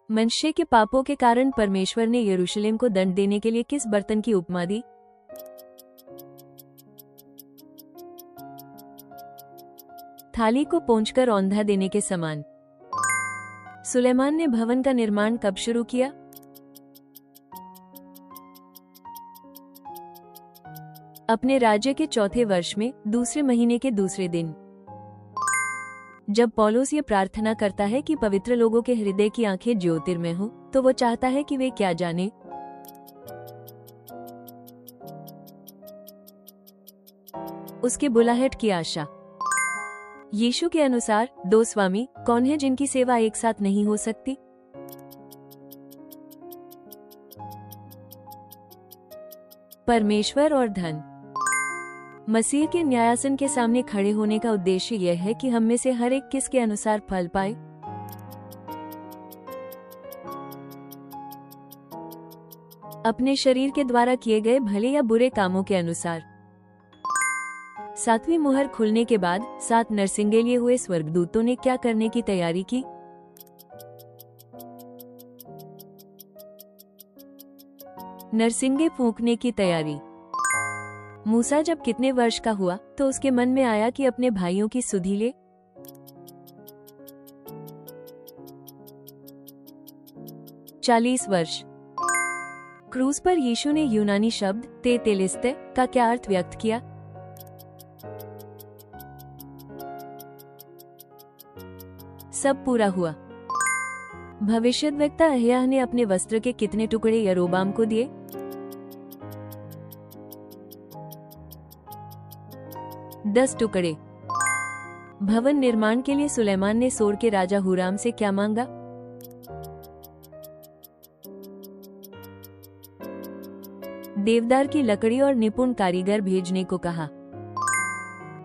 मनश्शे के पापों के कारण परमेश्वर ने यरूशलेम को दंड देने के लिए किस बर्तन की उपमा दी? थाली को पोंछकर औंधा देने के समान। सुलेमान ने भवन का निर्माण कब शुरू किया? अपने राज्य के चौथे वर्ष में दूसरे महीने के दूसरे दिन। जब पौलुस ये प्रार्थना करता है कि पवित्र लोगों के हृदय की आंखें ज्योतिर्मय हो, तो वो चाहता है कि वे क्या जाने? उसके बुलाहट की आशा। यीशु के अनुसार दो स्वामी कौन है जिनकी सेवा एक साथ नहीं हो सकती? परमेश्वर और धन। मसीह के न्यायासन के सामने खड़े होने का उद्देश्य यह है कि हम में से हर एक किसके अनुसार फल पाए। अपने शरीर के द्वारा किए गए भले या बुरे कामों के अनुसार। सातवीं मुहर खुलने के बाद 7 नरसिंगे लिए हुए स्वर्गदूतों ने क्या करने की तैयारी की? नरसिंगे फूंकने की तैयारी। मूसा जब कितने वर्ष का हुआ तो उसके मन में आया कि अपने भाइयों की सुधि ले? चालीस वर्ष। क्रूस पर यीशु ने यूनानी शब्द तेतेलिस्ते का क्या अर्थ व्यक्त किया? सब पूरा हुआ। भविष्यद्वक्ता अहयाह ने अपने वस्त्र के कितने टुकड़े यरोबाम को दिए? 10 टुकड़े। भवन निर्माण के लिए सुलेमान ने सोर के राजा हुराम से क्या मांगा? देवदार की लकड़ी और निपुण कारीगर भेजने को कहा।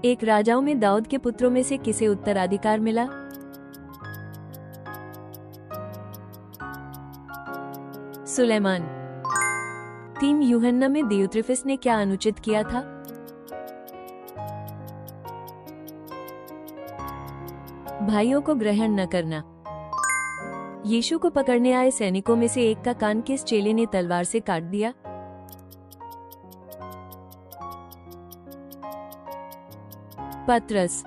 एक राजाओं में दाऊद के पुत्रों में से किसे उत्तराधिकार मिला? सुलेमान। 3 यूहन्ना में दियुत्रिफिस ने क्या अनुचित किया था? भाइयों को ग्रहण न करना। यीशु को पकड़ने आए सैनिकों में से एक का कान किस चेले ने तलवार से काट दिया? पतरस।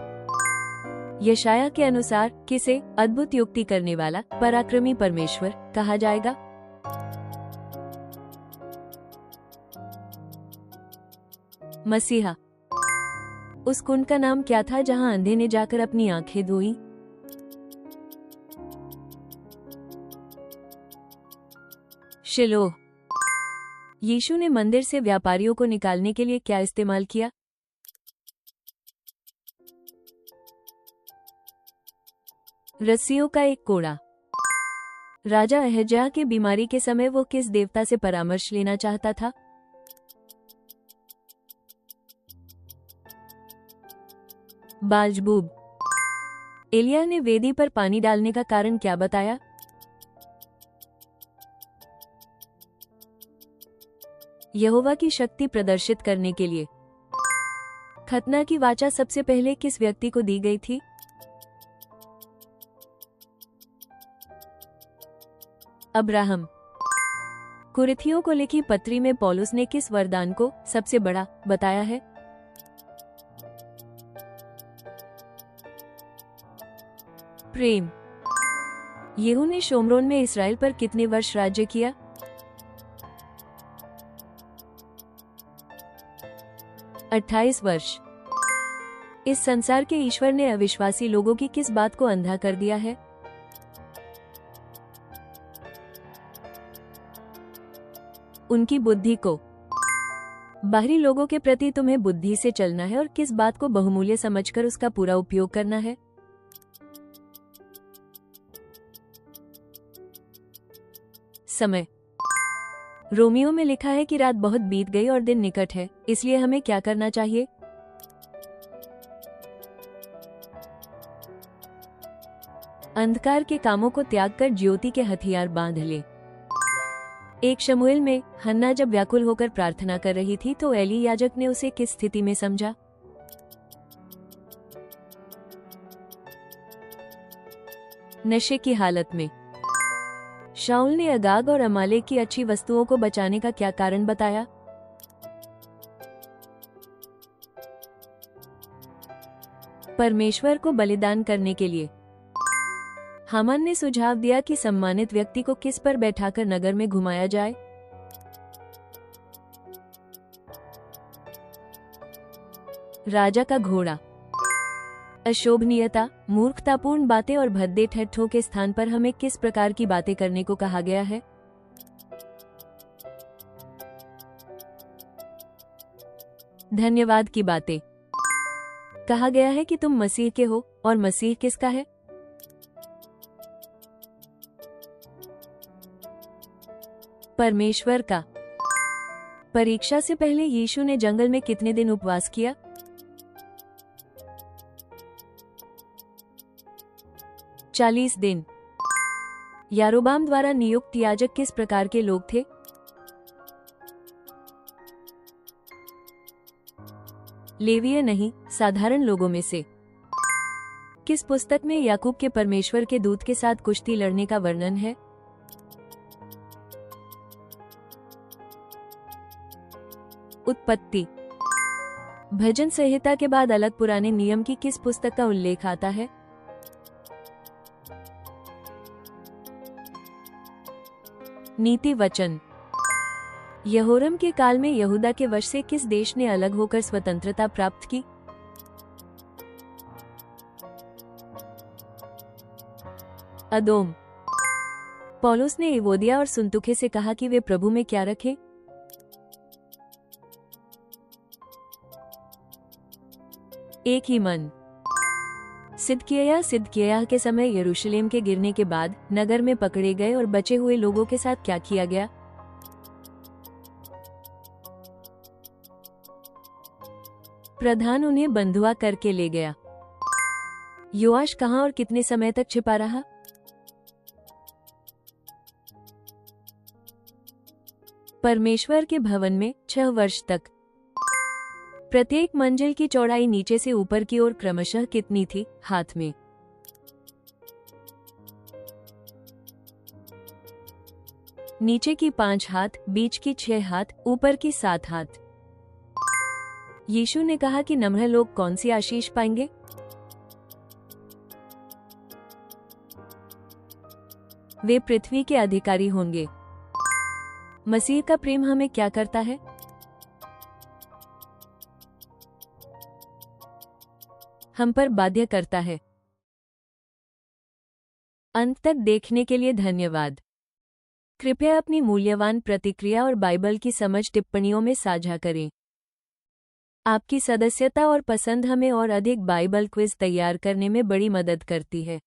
यशाया के अनुसार किसे अद्भुत युक्ति करने वाला पराक्रमी परमेश्वर कहा जाएगा? मसीहा। उस कुंड का नाम क्या था जहां अंधे ने जाकर अपनी आंखें धोई? शिलोह। यीशु ने मंदिर से व्यापारियों को निकालने के लिए क्या इस्तेमाल किया? रस्सियों का एक कोड़ा। राजा अहज्याह के बीमारी के समय वो किस देवता से परामर्श लेना चाहता था? बालजबूब। एलिया ने वेदी पर पानी डालने का कारण क्या बताया? यहोवा की शक्ति प्रदर्शित करने के लिए। खतना की वाचा सबसे पहले किस व्यक्ति को दी गई थी? अब्राहम। कुरिथियों को लिखी पत्री में पौलुस ने किस वरदान को सबसे बड़ा बताया है? प्रेम। येहू ने शोमरोन में इस्राएल पर कितने वर्ष राज्य किया? 28 वर्ष। इस संसार के ईश्वर ने अविश्वासी लोगों की किस बात को अंधा कर दिया है? उनकी बुद्धि को। बाहरी लोगों के प्रति तुम्हें बुद्धि से चलना है और किस बात को बहुमूल्य समझकर उसका पूरा उपयोग करना है? समय। रोमियो में लिखा है कि रात बहुत बीत गई और दिन निकट है, इसलिए हमें क्या करना चाहिए? अंधकार के कामों को त्याग कर ज्योति के हथियार बांध ले। एक शमूएल में हन्ना जब व्याकुल होकर प्रार्थना कर रही थी तो एली याजक ने उसे किस स्थिति में समझा? नशे की हालत में। शाऊल ने अगाग और अमालेक की अच्छी वस्तुओं को बचाने का क्या कारण बताया? परमेश्वर को बलिदान करने के लिए। हामान ने सुझाव दिया कि सम्मानित व्यक्ति को किस पर बैठाकर नगर में घुमाया जाए? राजा का घोड़ा। अशोभनीयता, मूर्खतापूर्ण बातें और भद्दे ठट्ठों के स्थान पर हमें किस प्रकार की बातें करने को कहा गया है? धन्यवाद की बातें। कहा गया है कि तुम मसीह के हो, और मसीह किसका है? परमेश्वर का। परीक्षा से पहले यीशु ने जंगल में कितने दिन उपवास किया? 40 दिन। यारोबाम द्वारा नियुक्त याजक किस प्रकार के लोग थे? लेवीय नहीं, साधारण लोगों में से। किस पुस्तक में याकूब के परमेश्वर के दूत के साथ कुश्ती लड़ने का वर्णन है? उत्पत्ति। भजन संहिता के बाद अलग पुराने नियम की किस पुस्तक का उल्लेख आता है? नीति वचन। यहोरम के काल में यहूदा के वश से किस देश ने अलग होकर स्वतंत्रता प्राप्त की? अदोम। पौलुस ने एवोदिया और सुन्तुखे से कहा कि वे प्रभु में क्या रखें? एक ही मन। सिदकिय्याह के समय यरूशलेम के गिरने के बाद नगर में पकड़े गए और बचे हुए लोगों के साथ क्या किया गया? प्रधान उन्हें बंधुआ करके ले गया। योआश कहां और कितने समय तक छिपा रहा? परमेश्वर के भवन में 6 वर्ष तक। प्रत्येक मंजिल की चौड़ाई नीचे से ऊपर की ओर क्रमशः कितनी थी? हाथ में। नीचे की 5 हाथ, बीच की 6 हाथ, ऊपर की 7 हाथ। यीशु ने कहा कि नम्र लोग कौन सी आशीष पाएंगे? वे पृथ्वी के अधिकारी होंगे। मसीह का प्रेम हमें क्या करता है? हम पर बाध्य करता है। अंत तक देखने के लिए धन्यवाद। कृपया अपनी मूल्यवान प्रतिक्रिया और बाइबल की समझ टिप्पणियों में साझा करें। आपकी सदस्यता और पसंद हमें और अधिक बाइबल क्विज तैयार करने में बड़ी मदद करती है।